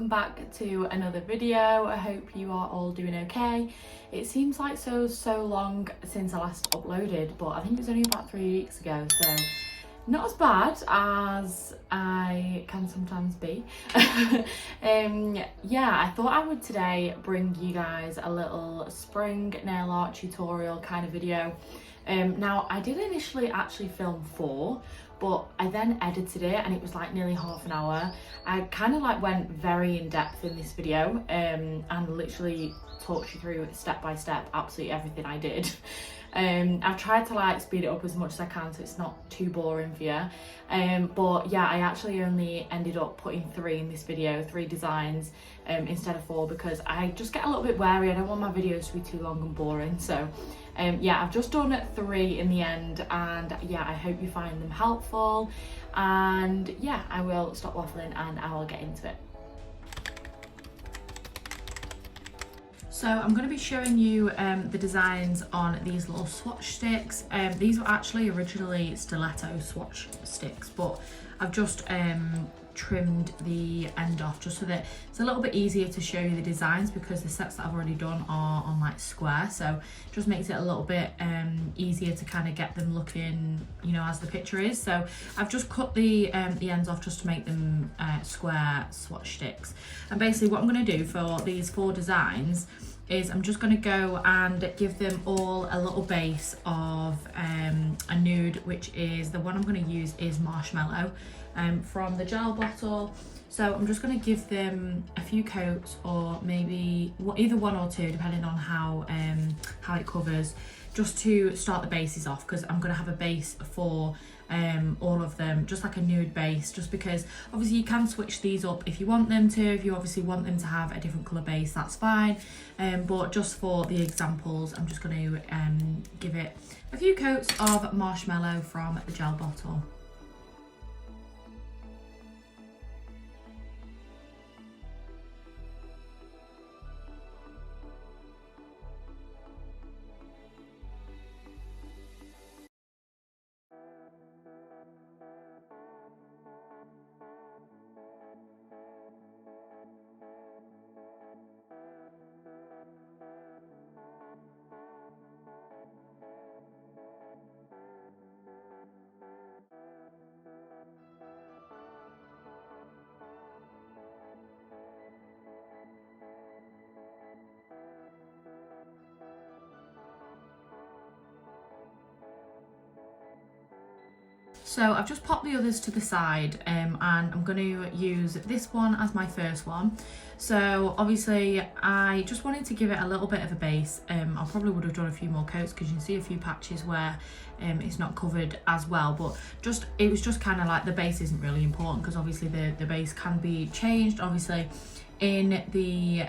welcome back to another video. I hope you are all doing okay. It seems like so long since I last uploaded, but I think it was only about 3 weeks ago, so not as bad as I can sometimes be. Yeah, I thought I would today bring you guys a little spring nail art tutorial kind of video. Now I did initially actually film 4, but I then edited it and it was like nearly half an hour. I kind of like went very in depth in this video and literally talked you through step by step absolutely everything I did. I've tried to like speed it up as much as I can so it's not too boring for you. But yeah, I actually only ended up putting 3 in this video, 3 designs instead of 4, because I just get a little bit wary. I don't want my videos to be too long and boring. So yeah, I've just done 3 in the end, and yeah, I hope you find them helpful. And yeah, I will stop waffling and I will get into it. So I'm going to be showing you the designs on these little swatch sticks. These were actually originally stiletto swatch sticks, but I've just trimmed the end off just so that it's a little bit easier to show you the designs, because the sets that I've already done are on like square, so it just makes it a little bit easier to kind of get them looking, you know, as the picture is. So I've just cut the ends off just to make them square swatch sticks. And basically what I'm going to do for these 4 designs is I'm just going to go and give them all a little base of a nude, which is the one I'm going to use is Marshmallow from the gel bottle. So I'm just going to give them a few coats, or maybe either 1 or 2 depending on how it covers, just to start the bases off, because I'm going to have a base for all of them, just like a nude base, just because obviously you can switch these up if you want them to. If you obviously want them to have a different colour base, that's fine, but just for the examples I'm just going to give it a few coats of Marshmallow from the gel bottle. So I've just popped the others to the side and I'm going to use this one as my first one. So obviously I just wanted to give it a little bit of a base. I probably would have done a few more coats because you can see a few patches where it's not covered as well, but it was just kind of like the base isn't really important, because obviously the base can be changed. Obviously in the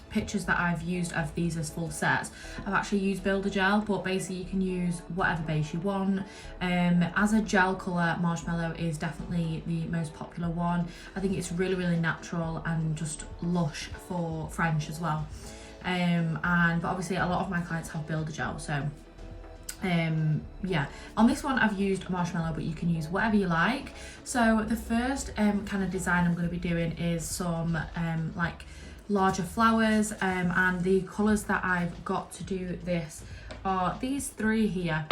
pictures that I've used of these as full sets, I've actually used Builder Gel, but basically you can use whatever base you want. As a gel colour, Marshmallow is definitely the most popular one. I think it's really natural and just lush for French as well. But obviously a lot of my clients have Builder Gel, so yeah, on this one I've used Marshmallow, but you can use whatever you like. So the first kind of design I'm going to be doing is some like larger flowers, and the colours that I've got to do this are these 3 here.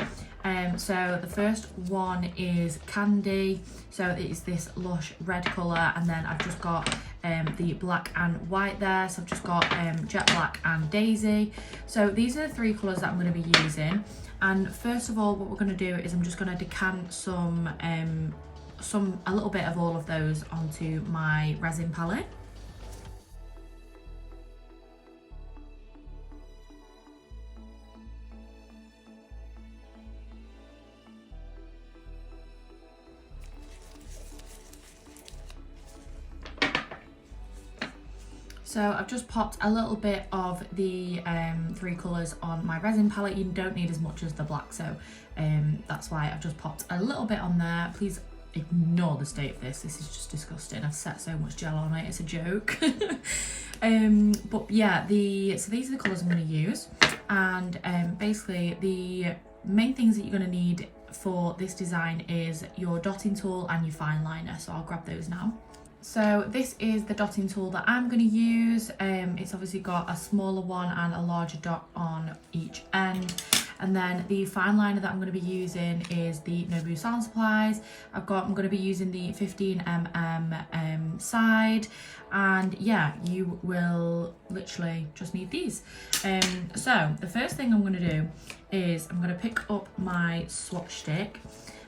So the first one is Candy, so it is this lush red colour, and then I've just got the black and white there, so I've just got Jet Black and Daisy. So these are the 3 colours that I'm going to be using. And first of all, what we're going to do is I'm just going to decant a little bit of all of those onto my resin palette. So I've just popped a little bit of the 3 colours on my resin palette. You don't need as much as the black, so that's why I've just popped a little bit on there. Please ignore the state of this. This is just disgusting. I've set so much gel on it, it's a joke. But yeah, so these are the colours I'm going to use. And basically the main things that you're going to need for this design is your dotting tool and your fine liner. So I'll grab those now. So this is the dotting tool that I'm going to use. It's obviously got a smaller one and a larger dot on each end. And then the fine liner that I'm going to be using is the Nobu Sound Supplies. I'm going to be using the 15mm side. And yeah, you will literally just need these. So the first thing I'm going to do is I'm going to pick up my swatch stick.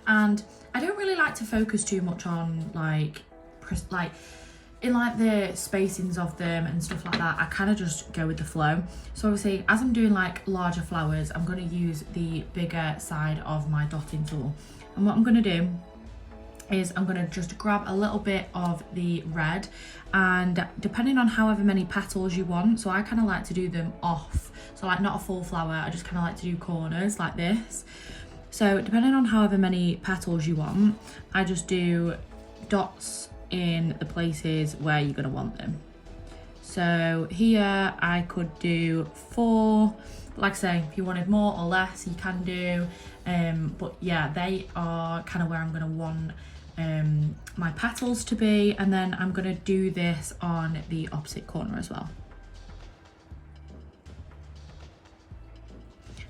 And I don't really like to focus too much on like in like the spacings of them and stuff like that. I kind of just go with the flow. So obviously as I'm doing like larger flowers, I'm going to use the bigger side of my dotting tool. And what I'm going to do is I'm going to just grab a little bit of the red, and depending on however many petals you want, so I kind of like to do them off, so like not a full flower, I just kind of like to do corners like this. So depending on however many petals you want, I just do dots in the places where you're going to want them. So here I could do 4, like I say, if you wanted more or less you can do, but yeah, they are kind of where I'm going to want my petals to be. And then I'm going to do this on the opposite corner as well.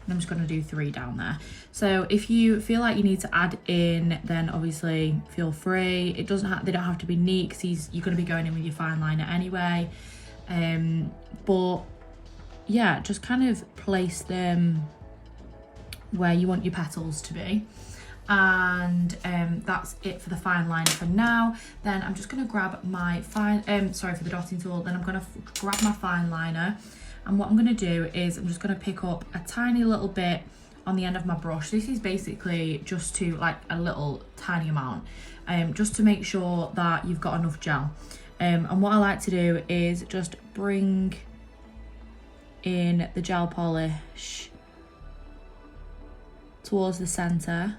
And I'm just going to do 3 down there. So if you feel like you need to add in, then obviously feel free. They don't have to be neat because you're going to be going in with your fine liner anyway. But yeah, just kind of place them where you want your petals to be. And that's it for the fine liner for now. Then I'm just going to grab my for the dotting tool. Then I'm going to grab my fine liner. And what I'm going to do is I'm just going to pick up a tiny little bit on the end of my brush. This is basically just to like a little tiny amount, just to make sure that you've got enough gel. And what I like to do is just bring in the gel polish towards the center.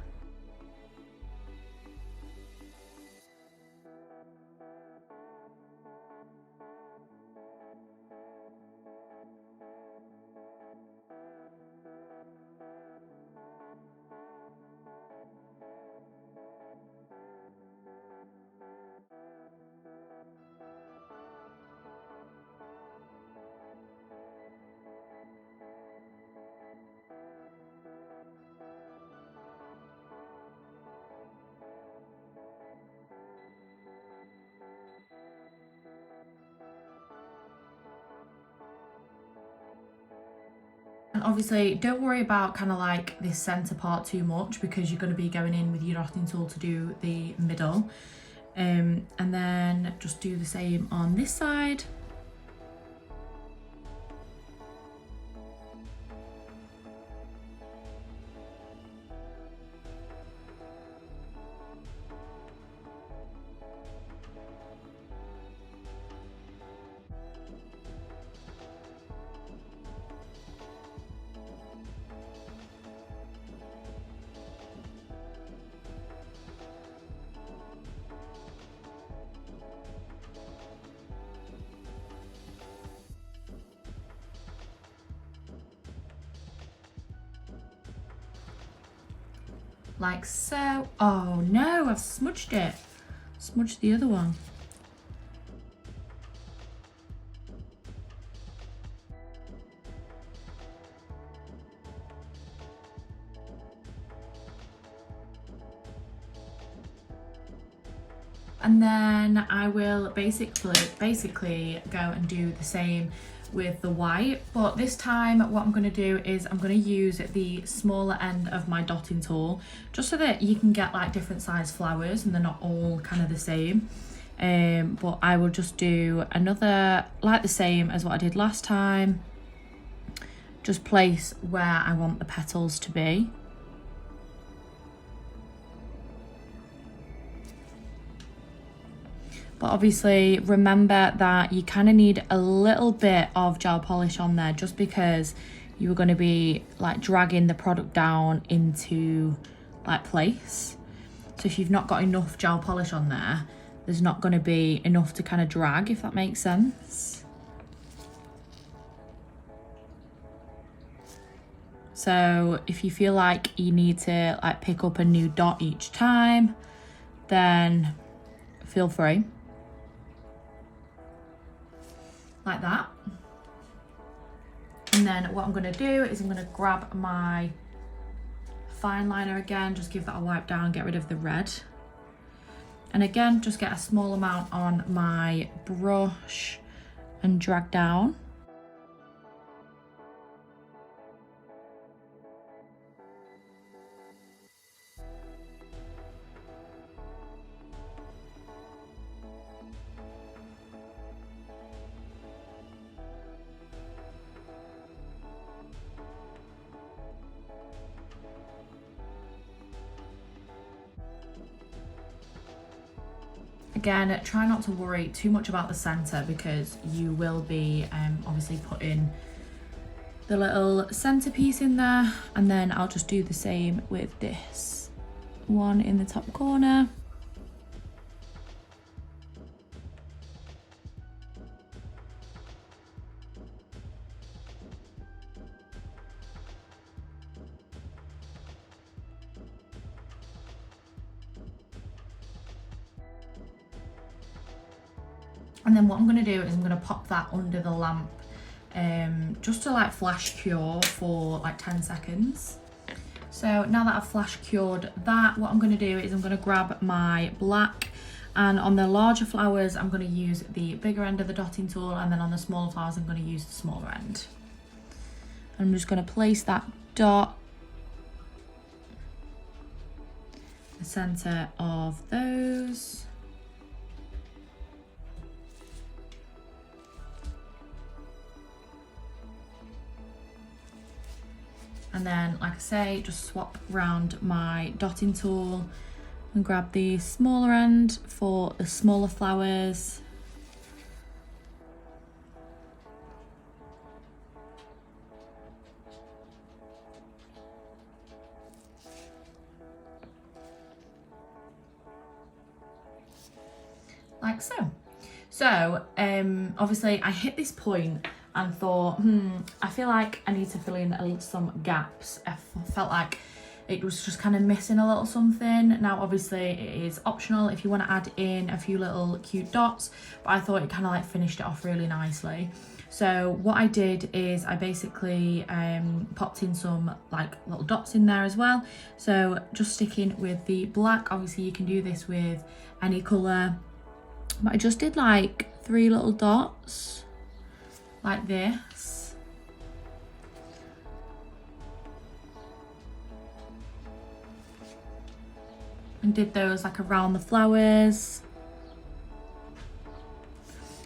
And obviously don't worry about kind of like this center part too much, because you're going to be going in with your dotting tool to do the middle. And then just do the same on this side. Like so. Oh no, I've smudged it. Smudged the other one. And then I will basically go and do the same with the white, but this time what I'm going to do is I'm going to use the smaller end of my dotting tool, just so that you can get like different size flowers and they're not all kind of the same. But I will just do another like the same as what I did last time, just place where I want the petals to be. But obviously remember that you kind of need a little bit of gel polish on there, just because you're going to be like dragging the product down into like place. So if you've not got enough gel polish on there, there's not going to be enough to kind of drag, if that makes sense. So if you feel like you need to like pick up a new dot each time, then feel free. like that. And then what I'm going to do is I'm going to grab my fine liner again, just give that a wipe down, get rid of the red. And again, just get a small amount on my brush and drag down. Again, try not to worry too much about the center because you will be obviously putting the little centerpiece in there, and then I'll just do the same with this one in the top corner. And then what I'm going to do is I'm going to pop that under the lamp just to like flash cure for like 10 seconds. So now that I've flash cured that, what I'm going to do is I'm going to grab my black, and on the larger flowers I'm going to use the bigger end of the dotting tool, and then on the smaller flowers I'm going to use the smaller end. I'm just going to place that dot in the center of those. And then, like I say, just swap round my dotting tool and grab the smaller end for the smaller flowers. Like so. So, obviously I hit this point and thought, I feel like I need to fill in some gaps. I felt like it was just kind of missing a little something. Now, obviously it is optional if you want to add in a few little cute dots, but I thought it kind of like finished it off really nicely. So what I did is I basically popped in some like little dots in there as well. So just sticking with the black, obviously you can do this with any colour, but I just did like 3 little dots like this. And did those like around the flowers.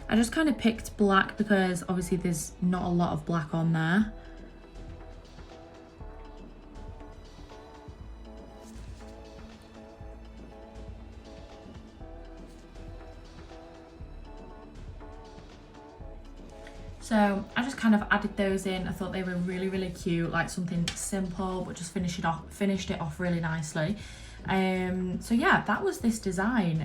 I just kind of picked black because obviously there's not a lot of black on there. So I just kind of added those in. I thought they were really cute, like something simple, but just finished it off really nicely. So yeah, that was this design,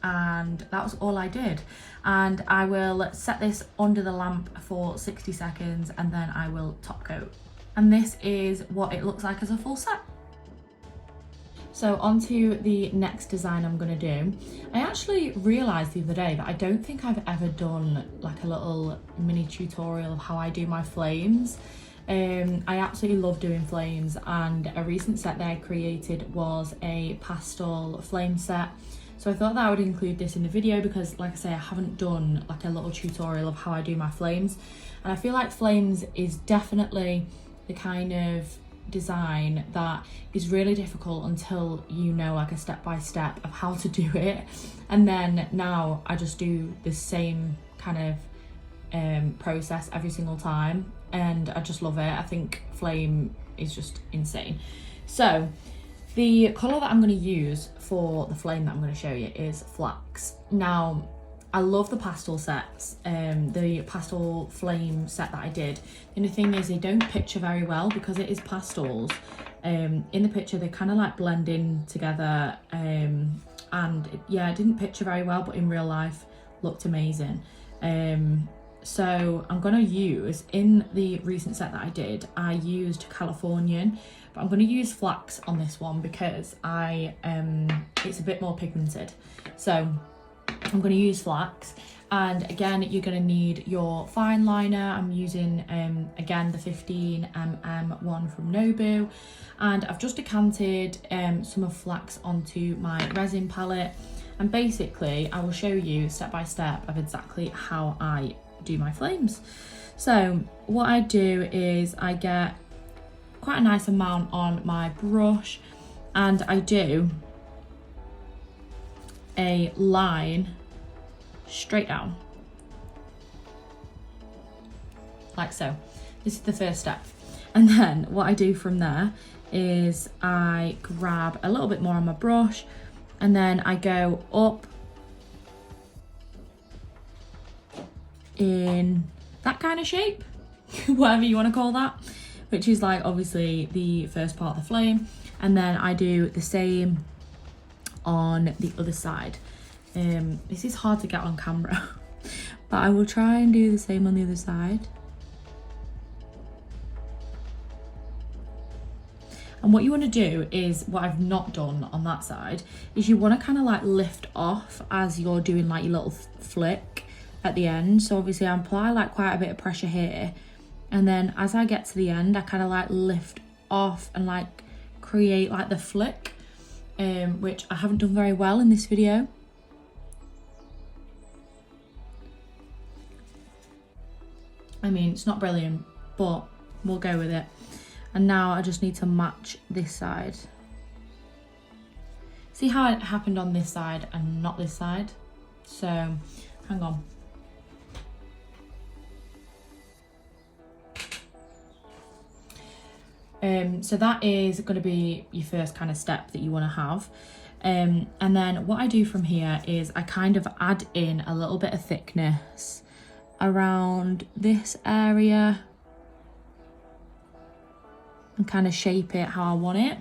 and that was all I did. And I will set this under the lamp for 60 seconds and then I will top coat. And this is what it looks like as a full set. So on to the next design I'm going to do. I actually realised the other day that I don't think I've ever done like a little mini tutorial of how I do my flames. I absolutely love doing flames, and a recent set that I created was a pastel flame set. So I thought that I would include this in the video because, like I say, I haven't done like a little tutorial of how I do my flames. And I feel like flames is definitely the kind of design that is really difficult until you know like a step-by-step of how to do it. And then now I just do the same kind of process every single time, and I just love it. I think flame is just insane. So the colour that I'm going to use for the flame that I'm going to show you is flax. Now I love the pastel sets, the pastel flame set that I did. The only thing is they don't picture very well because it is pastels. In the picture they kind of like blend in together, and yeah, it didn't picture very well, but in real life looked amazing. So I'm going to use, in the recent set that I did, I used Californian, but I'm going to use flax on this one because it's a bit more pigmented. So I'm going to use flax. And again, you're going to need your fine liner. I'm using, again, the 15mm one from Nobu. And I've just decanted some of flax onto my resin palette. And basically, I will show you step by step of exactly how I do my flames. So what I do is I get quite a nice amount on my brush, and I do a line straight down, like so. This is the first step. And then what I do from there is I grab a little bit more on my brush, and then I go up in that kind of shape, whatever you want to call that, which is like obviously the first part of the flame. And then I do the same on the other side. This is hard to get on camera, but I will try and do the same on the other side. And what you want to do is, what I've not done on that side, is you want to kind of like lift off as you're doing like your little flick at the end. So obviously I apply like quite a bit of pressure here, and then as I get to the end I kind of like lift off and like create like the flick, which I haven't done very well in this video. I mean, it's not brilliant, but we'll go with it. And now I just need to match this side. See how it happened on this side and not this side? So, hang on. So that is going to be your first kind of step that you want to have. And then what I do from here is I kind of add in a little bit of thickness around this area and kind of shape it how I want it.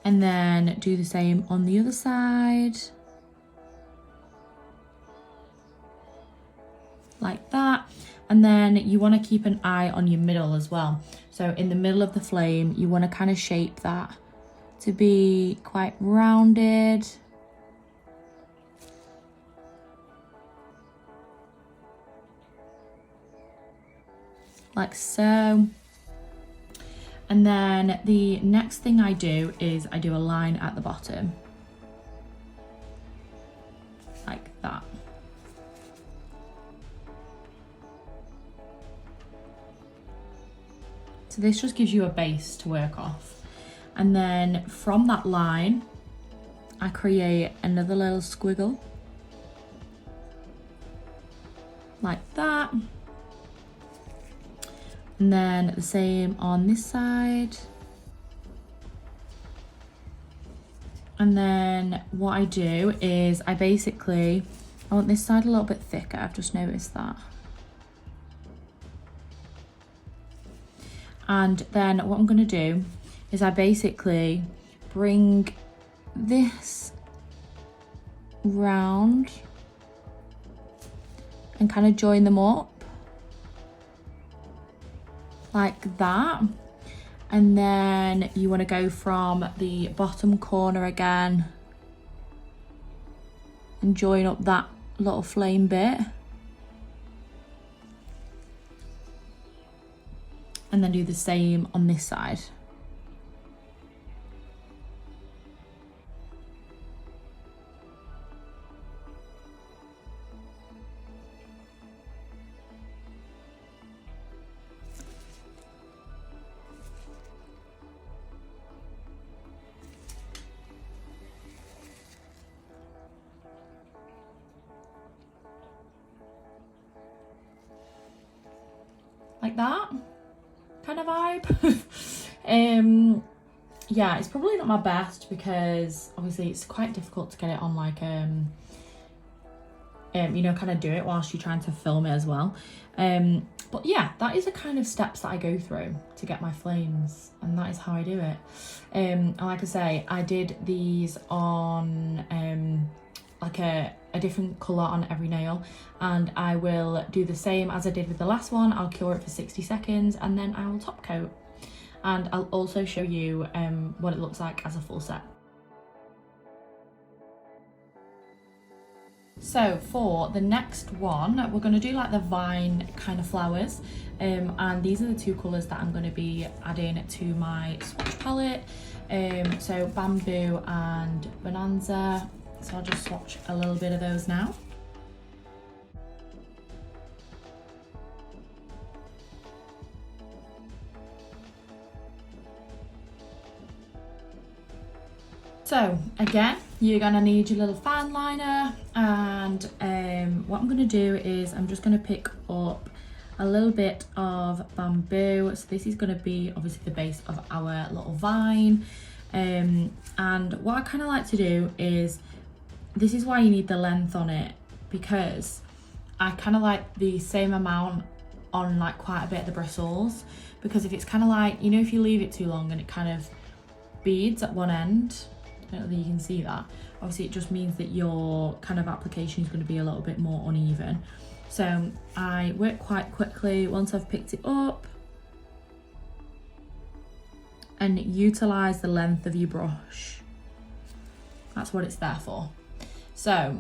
And then do the same on the other side. Like that. And then you want to keep an eye on your middle as well. So in the middle of the flame, you want to kind of shape that to be quite rounded. Like so. And then the next thing I do is I do a line at the bottom. Like that. So this just gives you a base to work off. And then from that line, I create another little squiggle. Like that. And then the same on this side. And then what I do is I want this side a little bit thicker. I've just noticed that. And then what I'm gonna do is I basically bring this round and kind of join them up. Like that. And then you want to go from the bottom corner again and join up that little flame bit, and then do the same on this side. Like that kind of vibe. Yeah, it's probably not my best because obviously it's quite difficult to get it on like you know, kind of do it whilst you're trying to film it as well. But yeah, that is the kind of steps that I go through to get my flames, and that is how I do it. And like I say, I did these on like a different colour on every nail, and I will do the same as I did with the last one. I'll cure it for 60 seconds and then I will top coat, and I'll also show you what it looks like as a full set. So for the next one, we're going to do like the vine kind of flowers, and these are the two colours that I'm going to be adding to my swatch palette. So bamboo and bonanza. So I'll just swatch a little bit of those now. So again, you're gonna need your little fine liner, and what I'm gonna do is I'm just gonna pick up a little bit of bamboo. So this is gonna be obviously the base of our little vine. And what I kind of like to do is, this is why you need the length on it, because I kind of like the same amount on like quite a bit of the bristles, because if it's kind of like, you know, if you leave it too long and it kind of beads at one end, I don't know that you can see that, obviously it just means that your kind of application is going to be a little bit more uneven. So I work quite quickly once I've picked it up, and utilize the length of your brush. That's what it's there for. So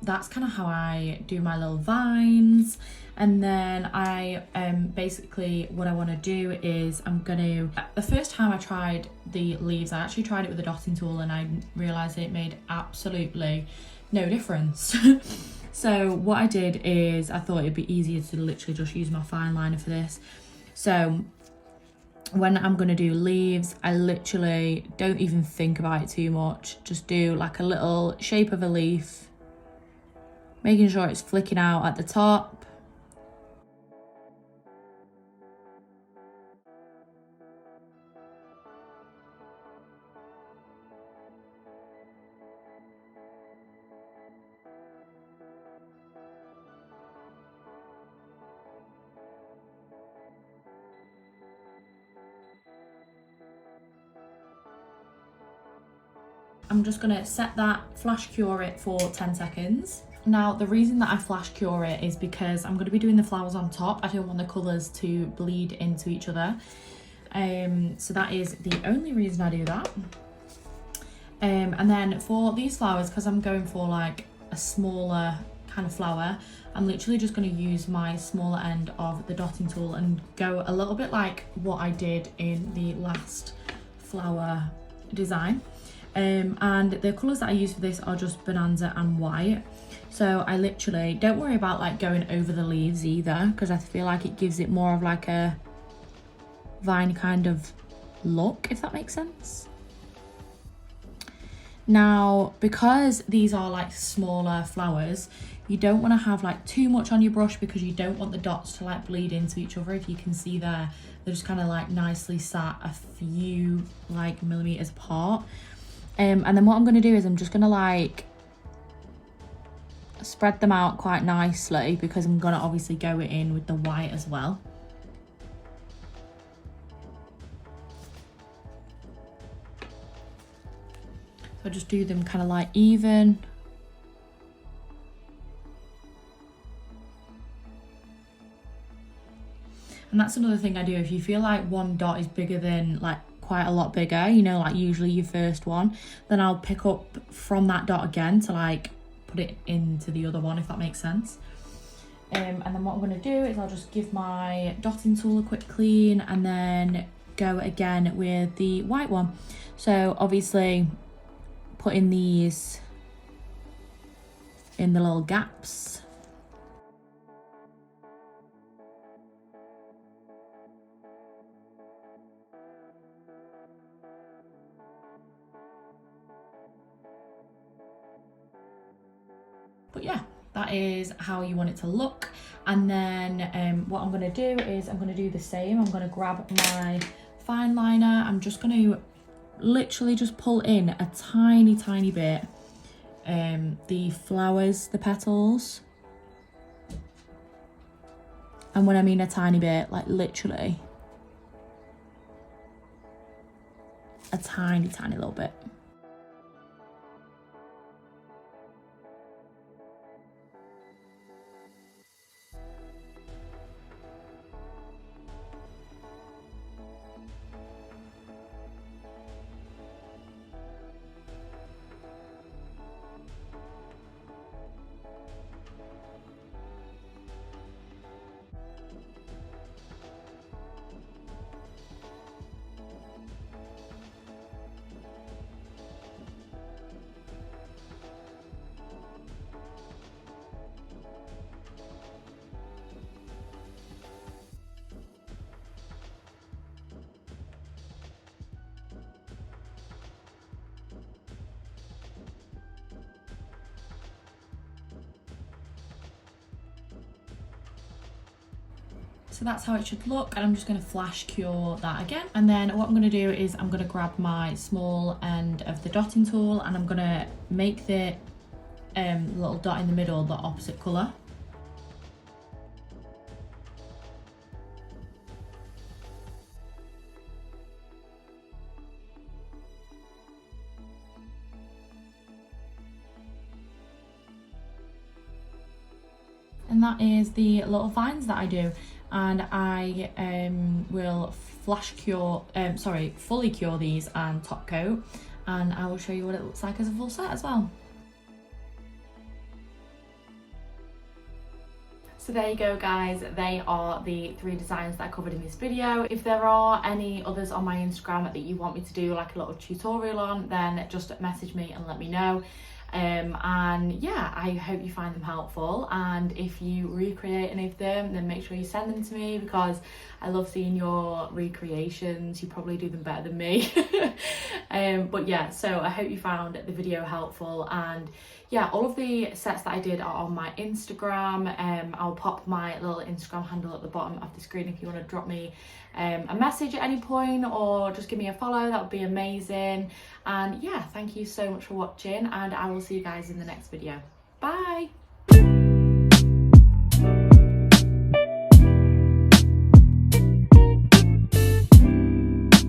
that's kind of how I do my little vines. And then I basically what I want to do is the first time I tried the leaves, I actually tried it with a dotting tool, and I realized it made absolutely no difference. So what I did is I thought it'd be easier to literally just use my fine liner for this. So when I'm gonna do leaves, I literally don't even think about it too much. Just do like a little shape of a leaf, making sure it's flicking out at the top. I'm just gonna set that, flash cure it for 10 seconds. Now, the reason that I flash cure it is because I'm gonna be doing the flowers on top. I don't want the colours to bleed into each other. So that is the only reason I do that. And then for these flowers, because I'm going for like a smaller kind of flower, I'm literally just going to use my smaller end of the dotting tool and go a little bit like what I did in the last flower design. And the colours that I use for this are just bonanza and white. So I literally don't worry about like going over the leaves either, because I feel like it gives it more of like a vine kind of look, if that makes sense. Now, because these are like smaller flowers, you don't want to have like too much on your brush, because you don't want the dots to like bleed into each other. If you can see there, they're just kind of like nicely sat a few like millimeters apart. And then what I'm going to do is I'm just going to like spread them out quite nicely, because I'm going to obviously go in with the white as well. So just do them kind of like even. And that's another thing I do. If you feel like one dot is bigger than like quite a lot bigger, you know, like usually your first one, then I'll pick up from that dot again to like put it into the other one, if that makes sense. And then what I'm going to do is I'll just give my dotting tool a quick clean, and then go again with the white one. So obviously putting these in the little gaps. But yeah, that is how you want it to look. And then what I'm going to do is I'm going to do the same. I'm going to grab my fine liner. I'm just going to literally just pull in a tiny bit the flowers, the petals. And when I mean a tiny bit, like literally a tiny little bit. So that's how it should look, and I'm just going to flash cure that again. And then what I'm going to do is I'm going to grab my small end of the dotting tool, and I'm going to make the little dot in the middle the opposite colour. And that is the little vines that I do, and I will fully cure these and top coat, and I will show you what it looks like as a full set as well. So there you go guys, they are the 3 designs that I covered in this video. If there are any others on my Instagram that you want me to do like a little tutorial on, then just message me and let me know. And yeah, I hope you find them helpful, and if you recreate any of them, then make sure you send them to me, because I love seeing your recreations. You probably do them better than me. But yeah, so I hope you found the video helpful, and yeah, all of the sets that I did are on my Instagram. I'll pop my little Instagram handle at the bottom of the screen if you want to drop me a message at any point, or just give me a follow. That would be amazing. And yeah, thank you so much for watching, and I will see you guys in the next video. Bye.